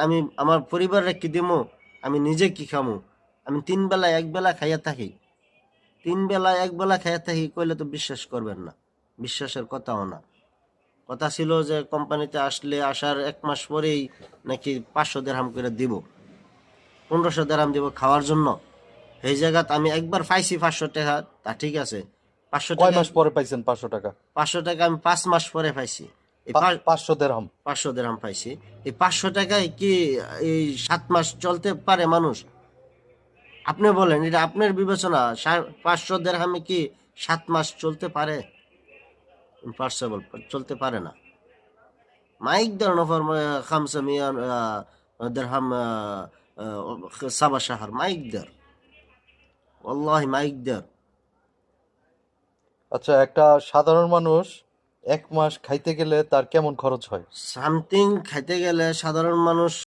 আমি আমার পরিবারে কি দিমু, আমি নিজে কি খামু? আমি ৩ বেলা ১ বেলা খাইয়া থাকি। ৩ বেলা ১ বেলা খাইয়া থাকি কইলে তো বিশ্বাস করবেন না। বিশ্বাসের কথাও না। কথা ছিল যে কোম্পানিতে আসলে আসার ১ মাস পরেই নাকি ৫০০ দিরহাম করে দিব। ১৫০০ দিরহাম দিব খাওয়ার জন্য। এই জায়গাতে আমি একবার পাইছি ৫০০ টাকা, তা ঠিক আছে। ৫০০ কয় টাকা মাস পরে পাইছেন 500 টাকা? ৫০০ টাকা আমি ৫ মাস পরে পাইছি। এই 500 দেড়হাম? ৫০০ দিরহাম পাইছি। এই ৫০০ টাকায় কি এই 7 মাস চলতে পারে মানুষ? আপনি বলেন, এটা আপনার বিবেচনা। ৫০০ দিরহামে কি ৭ মাস চলতে পারে? ইম্পসিবল, চলতে পারে না। ما يقدر نفر 500 درهم 7 شهر، ما يقدر، والله ما يقدر। আচ্ছা, একটা সাধারণ মানুষ 1 মাস খাইতে গেলে তার কেমন খরচ হয়? সামথিং খাইতে গেলে সাধারণ মানুষ